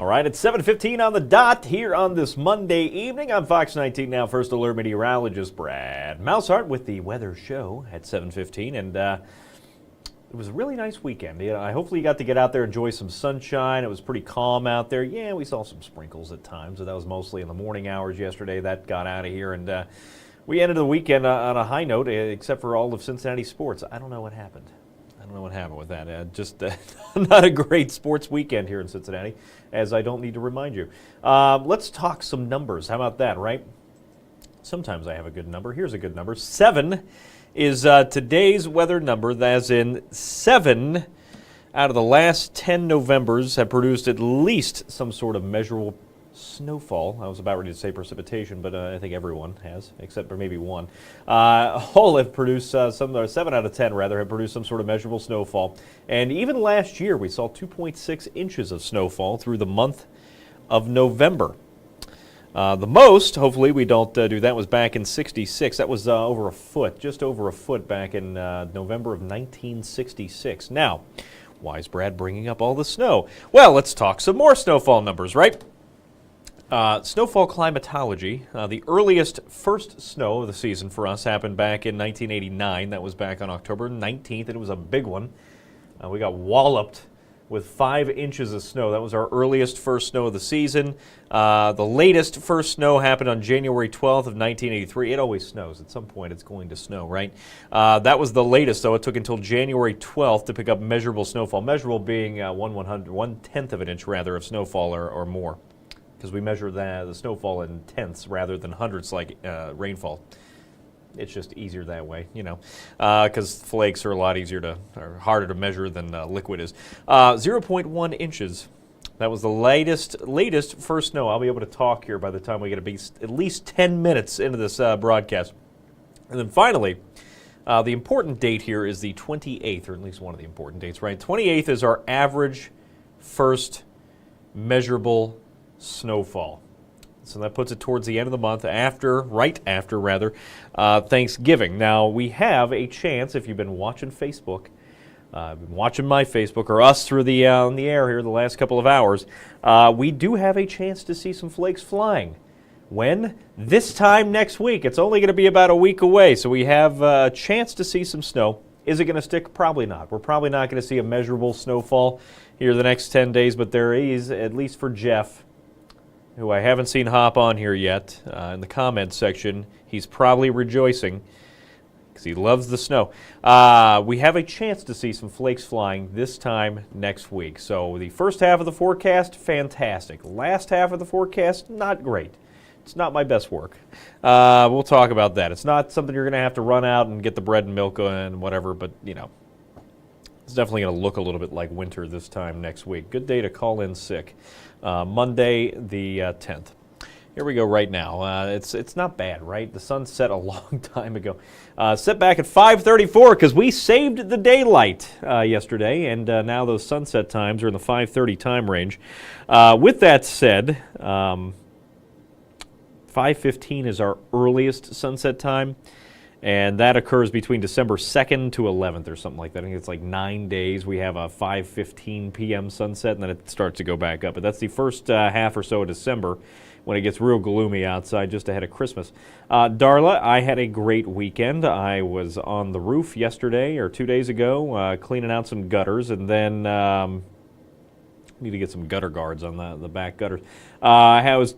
All right, it's 7:15 on the dot here on this Monday evening. I'm Fox 19 Now First Alert Meteorologist Brad Maushart with the weather show at 7:15, and it was a really nice weekend. Hopefully you got to get out there, enjoy some sunshine. It was pretty calm out there. Yeah, we saw some sprinkles at times, but that was mostly in the morning hours yesterday. That got out of here, and we ended the weekend on a high note, except for all of Cincinnati sports. I don't know what happened. I don't know what happened with that. Just not a great sports weekend here in Cincinnati, as I don't need to remind you. Let's talk some numbers. How about that, right? Sometimes I have a good number. Here's a good number. 7 is today's weather number, as in 7 out of the last 10 Novembers have produced at least some sort of measurable snowfall. I was about ready to say precipitation, but I think everyone has, except for maybe one. All have produced 7 out of 10 rather have produced some sort of measurable snowfall. And even last year, we saw 2.6 inches of snowfall through the month of November. The most, hopefully we don't do that, was back in 66. That was over a foot, just over a foot back in November of 1966. Now, why is Brad bringing up all the snow? Well, let's talk some more snowfall numbers, right? Snowfall climatology. The earliest first snow of the season for us happened back in 1989. That was back on October 19th, and it was a big one. We got walloped with 5 inches of snow. That was our earliest first snow of the season. The latest first snow happened on January 12th of 1983. It always snows. At some point it's going to snow, right? That was the latest, though. It took until January 12th to pick up measurable snowfall. Measurable being 1/10 of an inch, rather, of snowfall or more, because we measure the snowfall in tenths rather than hundredths like rainfall. It's just easier that way, because flakes are a lot harder to measure than liquid is. 0.1 inches. That was the latest first snow. I'll be able to talk here by the time we get to be at least 10 minutes into this broadcast. And then finally, the important date here is the 28th, or at least one of the important dates, right? 28th is our average first measurable snowfall. So that puts it towards the end of the month, right after Thanksgiving. Now, we have a chance, if you've been watching Facebook, been watching my Facebook, or us through the on the air here the last couple of hours, we do have a chance to see some flakes flying. When? This time next week. It's only going to be about a week away, so we have a chance to see some snow. Is it going to stick? Probably not. We're probably not going to see a measurable snowfall here the next 10 days, but there is, at least for Jeff, who I haven't seen hop on here yet, in the comments section. He's probably rejoicing because he loves the snow. We have a chance to see some flakes flying this time next week. So the first half of the forecast, fantastic. Last half of the forecast, not great. It's not my best work. We'll talk about that. It's not something you're going to have to run out and get the bread and milk and whatever, but, it's definitely going to look a little bit like winter this time next week. Good day to call in sick. Monday the 10th. Here we go right now. It's not bad, right? The sun set a long time ago. Set back at 5:34 because we saved the daylight yesterday, and now those sunset times are in the 5:30 time range. With that said, 5:15 is our earliest sunset time, and that occurs between December 2nd to 11th or something like that. I think it's like 9 days. We have a 5:15 p.m. sunset, and then it starts to go back up. But that's the first half or so of December when it gets real gloomy outside just ahead of Christmas. Darla, I had a great weekend. I was on the roof yesterday or 2 days ago cleaning out some gutters, and then need to get some gutter guards on the back gutters. I was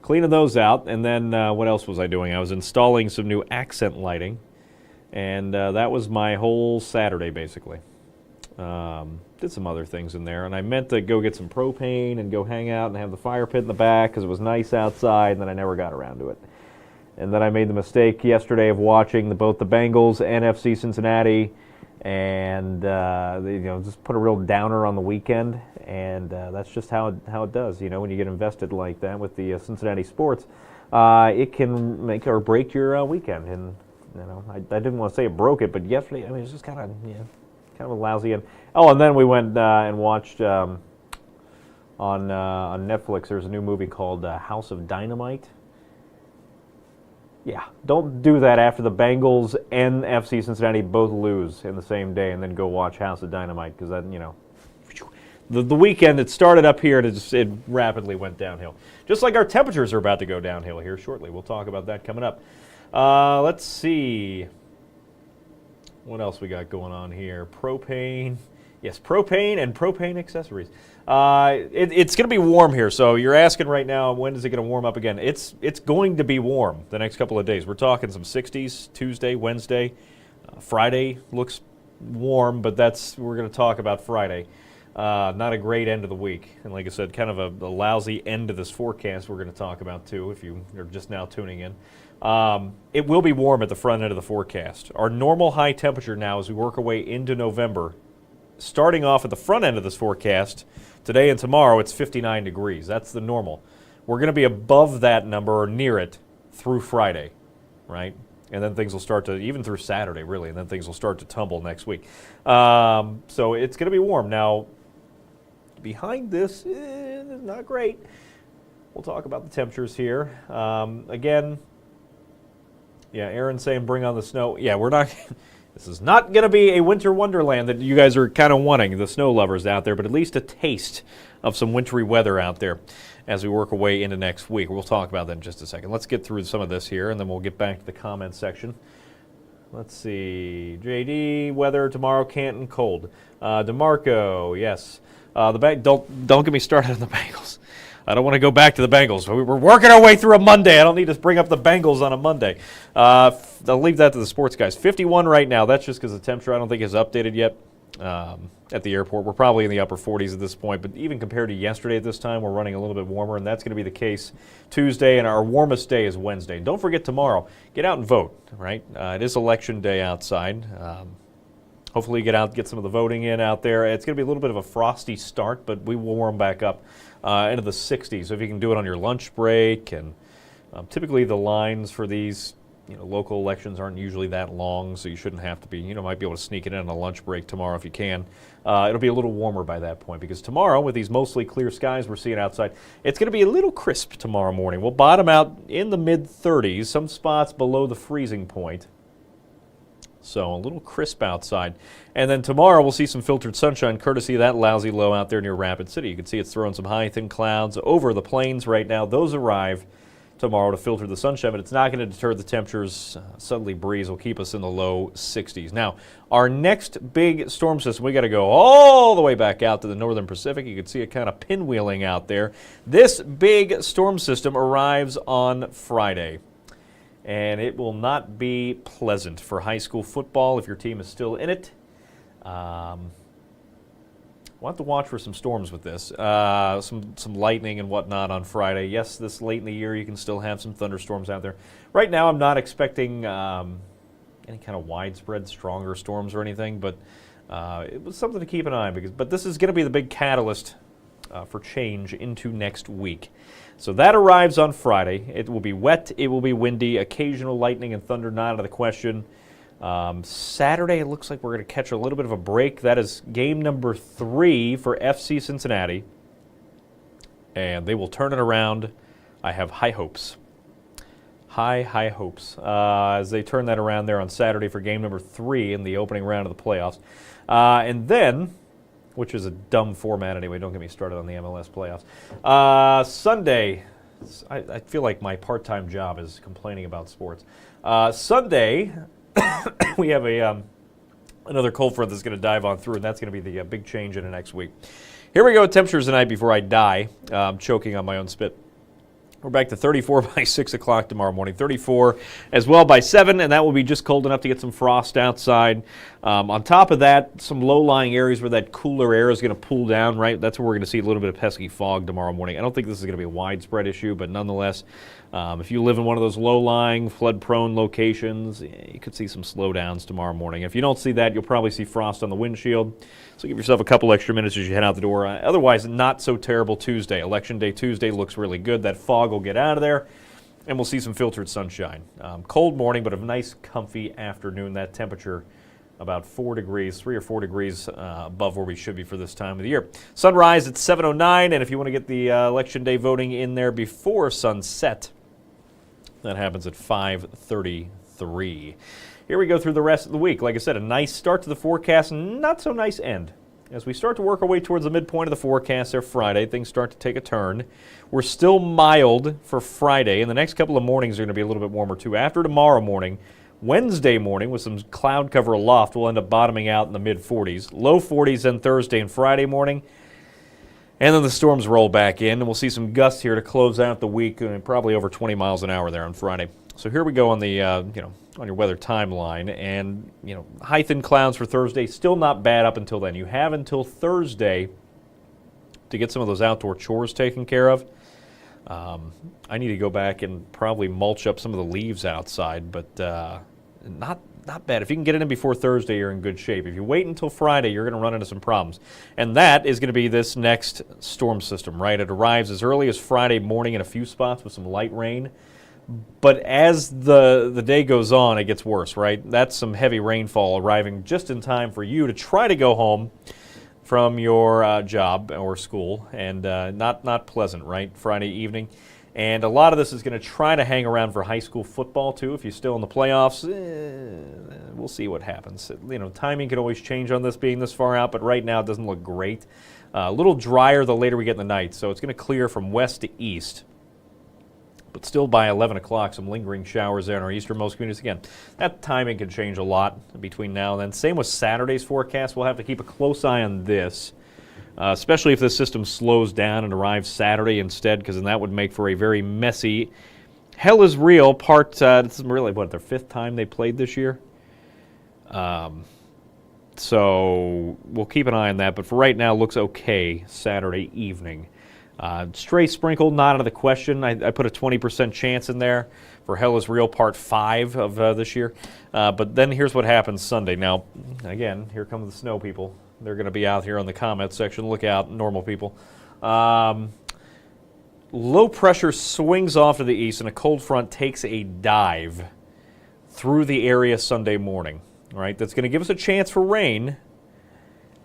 cleaning those out, and then what else was I doing? I was installing some new accent lighting, and that was my whole Saturday, basically. Did some other things in there, and I meant to go get some propane and go hang out and have the fire pit in the back because it was nice outside, and then I never got around to it. And then I made the mistake yesterday of watching both the Bengals and FC Cincinnati, and just put a real downer on the weekend, and that's just how it does. When you get invested like that with the Cincinnati sports, it can make or break your weekend. And I didn't want to say it broke it, but yesterday, it was just kind of a lousy end. Oh, and then we went and watched on Netflix. There's a new movie called House of Dynamite. Yeah, don't do that after the Bengals and FC Cincinnati both lose in the same day and then go watch House of Dynamite, because that, the weekend, it started up here and it rapidly went downhill. Just like our temperatures are about to go downhill here shortly. We'll talk about that coming up. Let's see. What else we got going on here? Propane. Yes, propane and propane accessories. It's going to be warm here, so you're asking right now, when is it going to warm up again? It's going to be warm the next couple of days. We're talking some 60s Tuesday, Wednesday. Friday looks warm, but we're going to talk about Friday. Not a great end of the week. And like I said, kind of a lousy end of this forecast we're going to talk about too, if you are just now tuning in. It will be warm at the front end of the forecast. Our normal high temperature now as we work our way into November, starting off at the front end of this forecast, today and tomorrow it's 59 degrees. That's the normal. We're going to be above that number or near it through Friday, right? And then things will start to, even through Saturday really, and then things will start to tumble next week. So it's going to be warm. Now, behind this, not great. We'll talk about the temperatures here. Again, yeah, Aaron's saying bring on the snow. Yeah, we're not... This is not going to be a winter wonderland that you guys are kind of wanting, the snow lovers out there, but at least a taste of some wintry weather out there as we work our way into next week. We'll talk about that in just a second. Let's get through some of this here, and then we'll get back to the comments section. Let's see. JD, weather tomorrow, Canton, cold. DeMarco, yes. Don't get me started on the Bengals. I don't want to go back to the Bengals. We're working our way through a Monday. I don't need to bring up the Bengals on a Monday. I'll leave that to the sports guys. 51 right now. That's just because the temperature I don't think is updated yet at the airport. We're probably in the upper 40s at this point, but even compared to yesterday at this time, we're running a little bit warmer, and that's going to be the case Tuesday, and our warmest day is Wednesday. And don't forget tomorrow, get out and vote, right? It is election day outside. Hopefully get out, get some of the voting in out there. It's going to be a little bit of a frosty start, but we will warm back up into the 60s. So if you can do it on your lunch break, and typically the lines for these local elections aren't usually that long, so you shouldn't have to be, might be able to sneak it in on a lunch break tomorrow if you can. It'll be a little warmer by that point, because tomorrow, with these mostly clear skies we're seeing outside, it's going to be a little crisp tomorrow morning. We'll bottom out in the mid-30s, some spots below the freezing point. So a little crisp outside. And then tomorrow we'll see some filtered sunshine courtesy of that lousy low out there near Rapid City. You can see it's throwing some high, thin clouds over the plains right now. Those arrive tomorrow to filter the sunshine, but it's not going to deter the temperatures. Southerly breeze will keep us in the low 60s. Now, our next big storm system, we got to go all the way back out to the northern Pacific. You can see it kind of pinwheeling out there. This big storm system arrives on Friday. And it will not be pleasant for high school football if your team is still in it. We'll have to watch for some storms with this. Some lightning and whatnot on Friday. Yes, this late in the year you can still have some thunderstorms out there. Right now I'm not expecting any kind of widespread stronger storms or anything, but it was something to keep an eye on. But this is going to be the big catalyst for change into next week. So that arrives on Friday. It will be wet, it will be windy, occasional lightning and thunder not out of the question. Saturday, it looks like we're going to catch a little bit of a break. That is game number 3 for FC Cincinnati. And they will turn it around. I have high hopes. High hopes as they turn that around there on Saturday for game number 3 in the opening round of the playoffs. And then, which is a dumb format anyway, don't get me started on the MLS playoffs. Sunday, I feel like my part-time job is complaining about sports. Sunday, we have another cold front that's going to dive on through, and that's going to be the big change in the next week. Here we go, temperatures tonight before I die. I'm choking on my own spit. We're back to 34 by 6 o'clock tomorrow morning, 34 as well by 7, and that will be just cold enough to get some frost outside. On top of that, some low-lying areas where that cooler air is going to pull down, right? That's where we're going to see a little bit of pesky fog tomorrow morning. I don't think this is going to be a widespread issue, but nonetheless, if you live in one of those low-lying, flood-prone locations, you could see some slowdowns tomorrow morning. If you don't see that, you'll probably see frost on the windshield. So give yourself a couple extra minutes as you head out the door. Otherwise, not so terrible Tuesday. Election Day Tuesday looks really good. That fog will get out of there, and we'll see some filtered sunshine. Cold morning, but a nice, comfy afternoon. That temperature about 4 degrees, 3 or 4 degrees above where we should be for this time of the year. Sunrise at 7:09, and if you want to get the Election Day voting in there before sunset, that happens at 5:33. Here we go through the rest of the week. Like I said, a nice start to the forecast, not so nice end. as we start to work our way towards the midpoint of the forecast there Friday, things start to take a turn. We're still mild for Friday, and the next couple of mornings are going to be a little bit warmer too. After tomorrow morning, Wednesday morning with some cloud cover aloft, we'll end up bottoming out in the mid-40s. Low 40s then Thursday and Friday morning. And then the storms roll back in, and we'll see some gusts here to close out the week, and probably over 20 miles an hour there on Friday. So here we go on the, on your weather timeline, and high thin clouds for Thursday, still not bad up until then. You have until Thursday to get some of those outdoor chores taken care of. I need to go back and probably mulch up some of the leaves outside, but not bad. If you can get it in before Thursday, you're in good shape. If you wait until Friday, you're going to run into some problems. And that is going to be this next storm system, right? It arrives as early as Friday morning in a few spots with some light rain. But as the day goes on, it gets worse, right? That's some heavy rainfall arriving just in time for you to try to go home from your job or school, and not pleasant, right? Friday evening. And a lot of this is going to try to hang around for high school football, too. If you're still in the playoffs, we'll see what happens. Timing can always change on this being this far out, but right now it doesn't look great. A little drier the later we get in the night, so it's going to clear from west to east. But still by 11 o'clock, some lingering showers there in our easternmost communities. Again, that timing can change a lot between now and then. Same with Saturday's forecast. We'll have to keep a close eye on this, especially if this system slows down and arrives Saturday instead, because then that would make for a very messy Hell is Real part. This is really, their fifth time they played this year? So we'll keep an eye on that. But for right now, looks okay Saturday evening. Stray sprinkle, not out of the question. I put a 20% chance in there for Hell is Real Part 5 of this year. But then here's what happens Sunday. Now, again, here come the snow people. They're going to be out here on the comment section. Look out, normal people. Low pressure swings off to the east, and a cold front takes a dive through the area Sunday morning. Right? That's going to give us a chance for rain.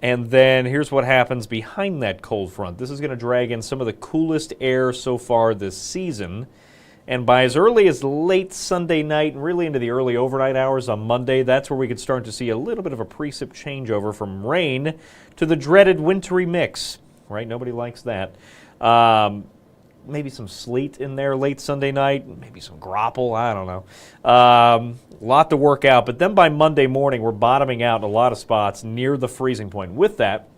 And then here's what happens behind that cold front. This is going to drag in some of the coolest air so far this season. And by as early as late Sunday night and really into the early overnight hours on Monday, that's where we could start to see a little bit of a precip changeover from rain to the dreaded wintry mix. Right? Nobody likes that. Maybe some sleet in there late Sunday night, maybe some grapple, I don't know. A lot to work out, but then by Monday morning, we're bottoming out in a lot of spots near the freezing point. With that,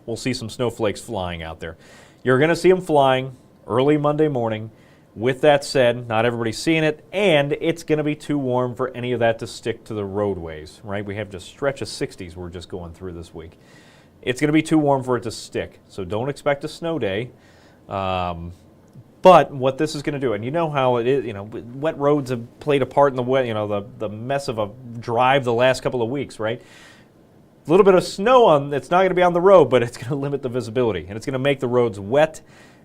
we'll see some snowflakes flying out there. You're going to see them flying early Monday morning. With that said, not everybody's seeing it, and it's going to be too warm for any of that to stick to the roadways, right? We have just a stretch of 60s we're just going through this week. It's going to be too warm for it to stick, so don't expect a snow day. But what this is going to do, and you know how it is, wet roads have played a part in the mess of a drive the last couple of weeks, right? A little bit of snow it's not going to be on the road, but it's going to limit the visibility, and it's going to make the roads wet,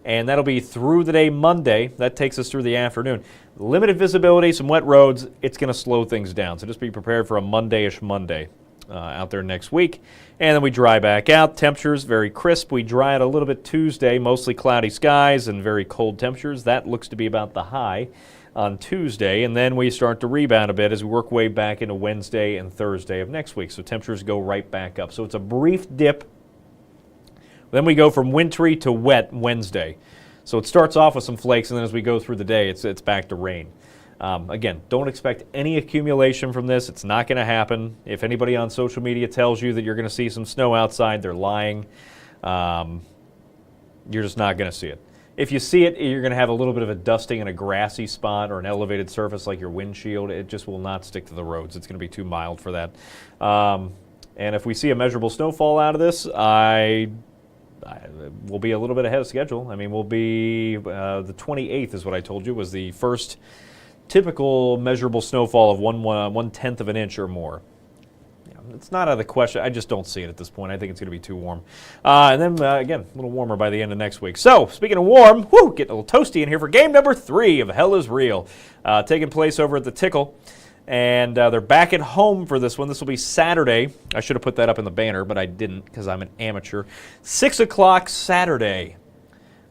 and that'll be through the day Monday. That takes us through the afternoon. Limited visibility, some wet roads, it's going to slow things down, so just be prepared for a Monday-ish Monday. Out there next week. And then we dry back out. Temperatures very crisp. We dry out a little bit Tuesday, mostly cloudy skies and very cold temperatures. That looks to be about the high on Tuesday. And then we start to rebound a bit as we work way back into Wednesday and Thursday of next week. So temperatures go right back up. So it's a brief dip. Then we go from wintry to wet Wednesday. So it starts off with some flakes, and then as we go through the day, it's back to rain. Again, don't expect any accumulation from this. It's not going to happen. If anybody on social media tells you that you're going to see some snow outside, they're lying. You're just not going to see it. If you see it, you're going to have a little bit of a dusting in a grassy spot or an elevated surface like your windshield. It just will not stick to the roads. It's going to be too mild for that. And if we see a measurable snowfall out of this, we'll be a little bit ahead of schedule. I mean, we'll be the 28th is what I told you was the first typical measurable snowfall of 1/10 of an inch or more. It's not out of the question. I just don't see it at this point. I think it's going to be too warm. And then, again, a little warmer by the end of next week. So, speaking of warm, getting a little toasty in here for game number 3 of Hell is Real, taking place over at the Tickle. And they're back at home for this one. This will be Saturday. I should have put that up in the banner, but I didn't because I'm an amateur. 6 o'clock Saturday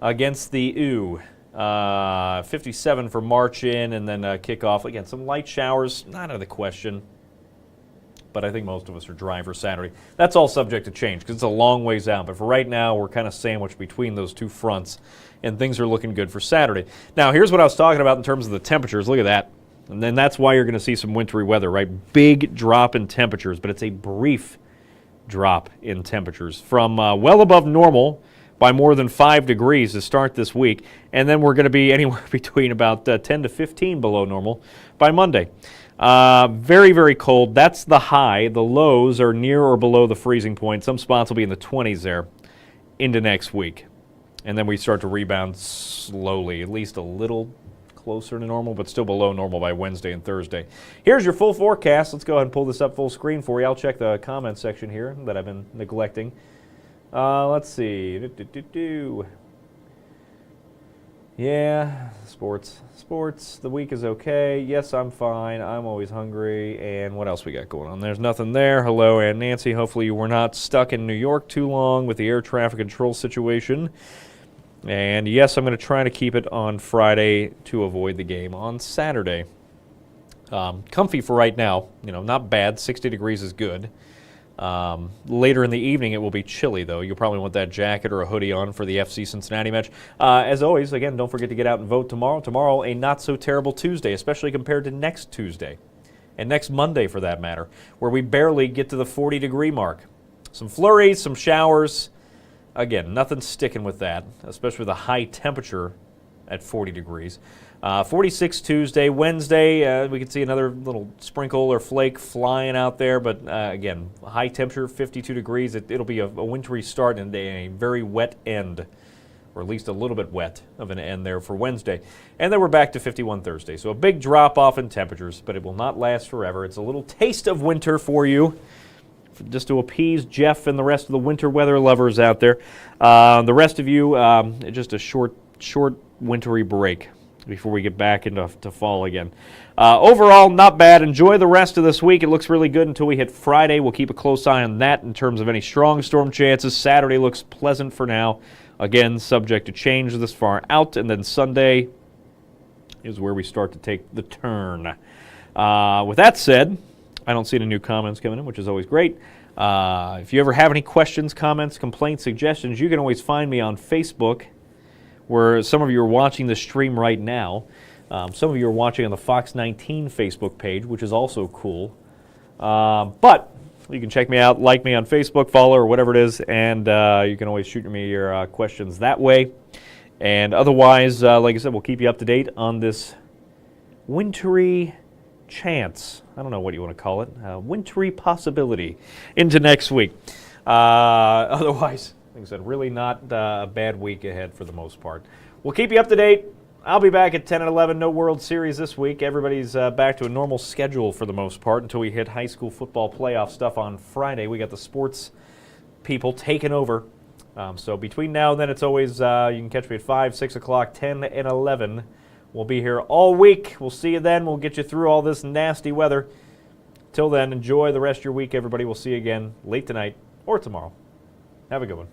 against the U. 57 for march in, and then kickoff. Again, some light showers, not out of the question. but I think most of us are dry for Saturday. That's all subject to change because it's a long ways out. But for right now, we're kind of sandwiched between those two fronts, and things are looking good for Saturday. Now, here's what I was talking about in terms of the temperatures. Look at that. And then that's why you're going to see some wintry weather, right? Big drop in temperatures, but it's a brief drop in temperatures from well above normal by more than 5 degrees to start this week, and then we're going to be anywhere between about 10 to 15 below normal by Monday. Very, very cold. That's the high. The lows are near or below the freezing point. Some spots will be in the 20s there into next week, and then we start to rebound slowly, at least a little closer to normal, but still below normal by Wednesday and Thursday. Here's your full forecast. Let's go ahead and pull this up full screen for you. I'll check the comment section here that I've been neglecting. Let's see. Yeah, sports. The week is okay. Yes, I'm fine. I'm always hungry. And what else we got going on? There's nothing there. Hello, Aunt Nancy. Hopefully you were not stuck in New York too long with the air traffic control situation. And yes, I'm going to try to keep it on Friday to avoid the game on Saturday. Comfy for right now, not bad. 60 degrees is good. Later in the evening, it will be chilly, though. You'll probably want that jacket or a hoodie on for the FC Cincinnati match. As always, again, don't forget to get out and vote tomorrow. Tomorrow, a not-so-terrible Tuesday, especially compared to next Tuesday, and next Monday, for that matter, where we barely get to the 40-degree mark. Some flurries, some showers. Again, nothing sticking with that, especially with a high temperature at 40 degrees. 46 Tuesday. Wednesday, we can see another little sprinkle or flake flying out there, but again, high temperature, 52 degrees. It'll be a wintry start and a very wet end, or at least a little bit wet of an end there for Wednesday. And then we're back to 51 Thursday. So a big drop off in temperatures, but it will not last forever. It's a little taste of winter for you, just to appease Jeff and the rest of the winter weather lovers out there. The rest of you, just a short wintry break before we get back into fall again. Overall, not bad. Enjoy the rest of this week. It looks really good until we hit Friday. We'll keep a close eye on that in terms of any strong storm chances. Saturday looks pleasant for now. Again, subject to change this far out. And then Sunday is where we start to take the turn. With that said, I don't see any new comments coming in, which is always great. If you ever have any questions, comments, complaints, suggestions, you can always find me on Facebook, where some of you are watching the stream right now. Some of you are watching on the Fox 19 Facebook page, which is also cool. But you can check me out, like me on Facebook, follow, or whatever it is, and you can always shoot me your questions that way. And otherwise, like I said, we'll keep you up to date on this wintry chance. I don't know what you want to call it. Wintry possibility into next week. Otherwise, like I said, really not a bad week ahead for the most part. We'll keep you up to date. I'll be back at 10 and 11. No World Series this week. Everybody's back to a normal schedule for the most part until we hit high school football playoff stuff on Friday. We got the sports people taking over. So between now and then, it's always, you can catch me at 5, 6 o'clock, 10 and 11. We'll be here all week. We'll see you then. We'll get you through all this nasty weather. Till then, enjoy the rest of your week, everybody. We'll see you again late tonight or tomorrow. Have a good one.